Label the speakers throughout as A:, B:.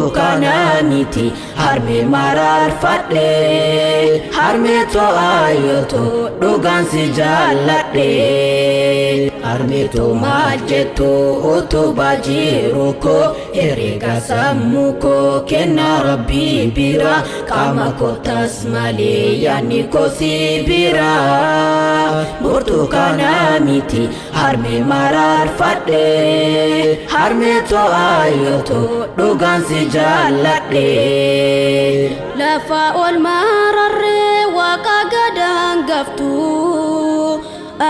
A: burtukaana miti harme mararfadhe harme to ayoto dhugaan si jaalladhe harme to majetu utuba jiru ko herega sammu ko kenna rabbi bira kama ko tasmale yani ko sibira burtukaana miti harme mararfadhe harme to ayoto dhugaan si jaalladhe
B: lafa ol mararre waqa gadan gaftu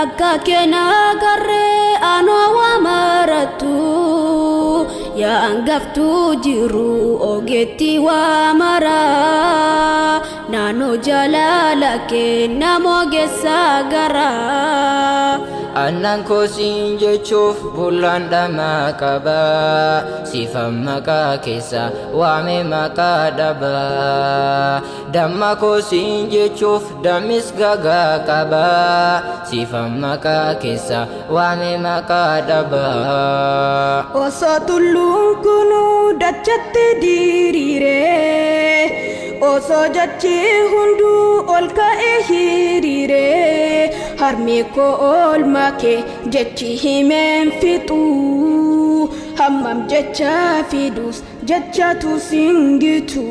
B: akka kena garre ano wa maratu ya angaftu jiru ogeti wa mara nano jalala ke namo gesagara
C: Annan ko sinjechuuf bulan dama qaba sifam maqaa keessa waame maqaa dhaba damma ko sinjechuuf damis gagaa qaba sifam maqaa keessa waame maqaa dhaba
B: osoo tulluun kunuu dachatti diriire osoo jachii hunduu ol ka'ee hiriire harme ko olmake jechi himen fitu hammam jecha fidus jecha tu singitu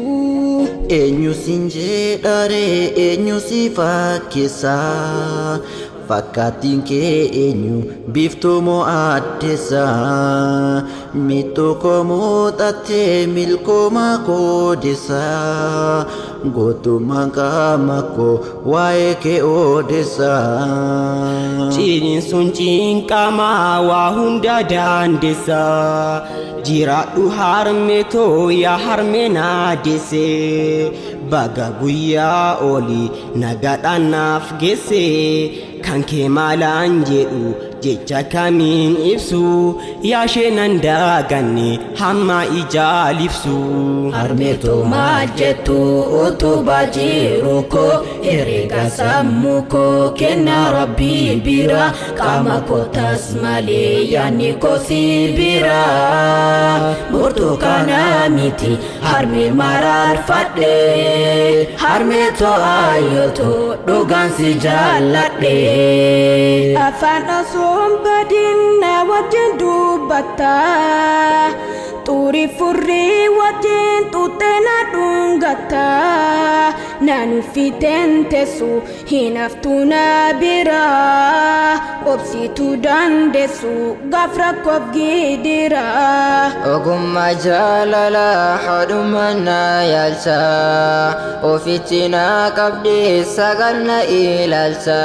D: eenyu sinjedhare eenyu si fakkisa fakkaatiin kee eenyu biftuu moo addesa mitu koo muuxattee milkoomaa koodessa gootummaan qaama koo waa'ee kee oodessa
E: ciiniin sun cinqamaa waa hunda daandessa jiraadhu harme too yaa harme naadesse baga guyyaa oli nagadhaan naaf geesse kan kee maalaan jedhu jecha kamiin ibsu yaashee nan daaganne hamma ijaalibsu
A: harme to majetu utuba jiru ko herega sammu ko kenna rabbi bira kama ko tasmale yani ko sibira burtukaana miti harme mararfadhe harme to ayoto dhugaan si jaalladhe
B: afaan osoon badin na wajjin dubbata xuri furrii wajjin xuxxena dhungata nan fiten tesu hinaftu na bira obsitu dandesu gafra kof gidira
C: ogummaa jaalala hadhumana yaalcha ofitti na qabdee sagal na ilaalcha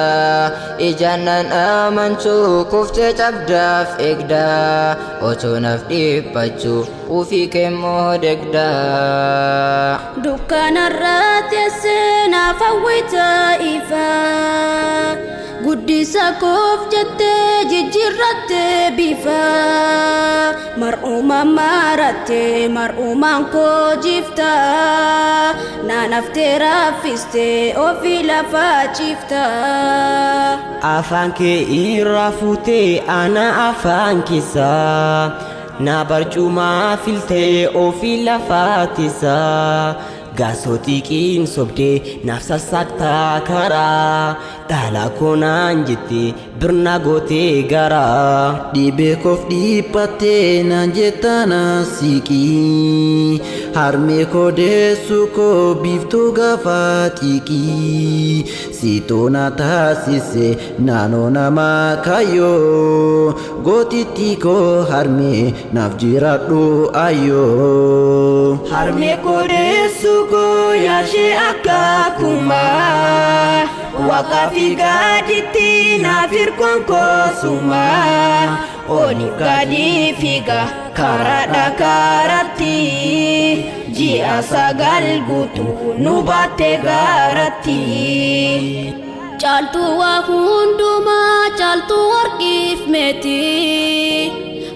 C: ijaannan amanchuu kuftee cabdaaf eegda otoo naaf dhiphachuu ufii keemmoo degda
B: dukkanarratti seenaaf hawwita ifa guddisa koof jettee jijjiirratte bifa mar'uuma maratte mar'uumaan koo jifta naanaftee raffiste ofii lafaa cifta
E: afaan kee irraa fuutee ana afaan keessaa na barcumaa filtee ofii lafaatisa gaasotiqiin sobdee naaf sassaaqtaa karaa dhalaa koonaan jettee birna gootee garaa
D: dhibee koof dhiphattee naan jettana siiqii harmee koo deessuu koo biiftuu gaafa xiiqii siitoona taasise naannoo namaa kaayyoo gootitti koo harmee naaf jiraadhu ayyoo
A: harme ko deessuu koo yaashee akka kumaa waqafi gaaditti naaf hirkoon koosuma oliif gadi figa karadha karatti ji'a sagal guutuu nu baatte gaaratti
B: caaltuu waa hundumaa caaltuu warqiif meetii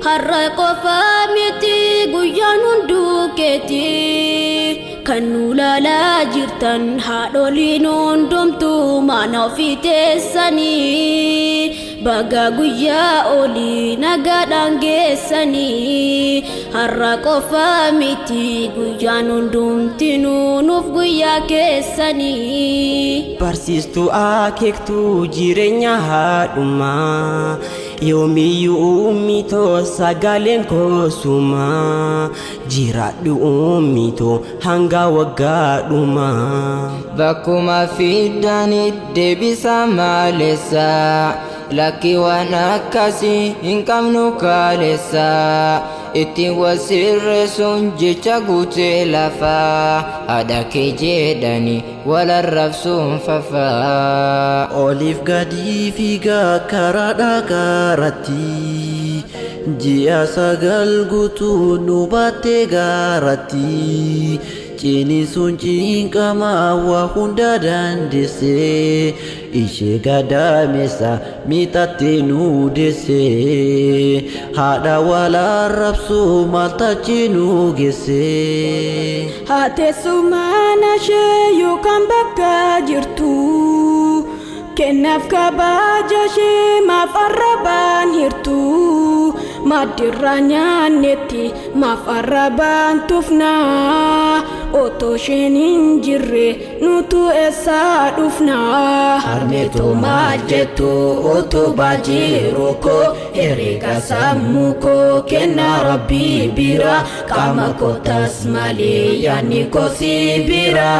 B: har'a qofa miti guyyaan hunduu keetii kan nu laalaa jirtan haadholiin hundumtuu mana ofii teessanii baga guyyaa olii nagaadhaan geessanii har'a qofa miti guyyaan hundumtinuu nuuf guyyaa keessanii.
E: Barsiistuu akeektuu jireenya haadhumaa yoomiyyuu ummitoo sagaleen koosumaa jiraadhu ummitoo hanga waggaadhuma.
C: Bakkuma fiddanii deebisa maalessa lakki waan akkasii hin qabnu kaalessa ittiin wasirreessuun jecha guutee lafaa haadha kee jedhanii wal arrabsuun fafaa.
D: Oliif gadi fiigaa karaadhaa gaaratti ji'a 9 guutuu nu baattee gaaratti ciniinsuun cinqamaa waa hunda dandeessee ishee gadameessa miixattee nu deessee haadha wal arrabsuu maaltachi nu geessee.
A: Haatessumaan ishee yookaan bakka jirtu kennaaf kabaja ishee maaf arrabaan hirtu maddirraa nyaannetti maaf arrabaan tufnaa otoo isheen hin jirre nutu eessaa dhufnaa.
C: Harmeetoo maal jettu otoo baajiru koo herreega sammuu koo kennaa rabbii bira qaama kootas malee yaadni koo si bira.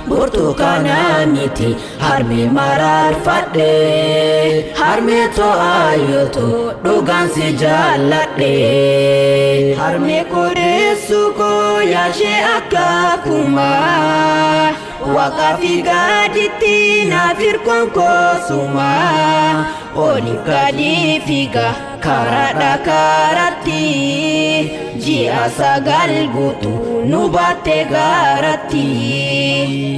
C: Burtukaana miti harmee maraarfadhe harmeetoo ayyotoo dhugaan si jaalladhe.
A: Harmee koreessu koo yaashee akkakuma waaqa fi gaaditti naaf hirkoon koosuma oliif gadi fiiga karaadha karatti ji'a 9 guutuu nu baattee gaaratti.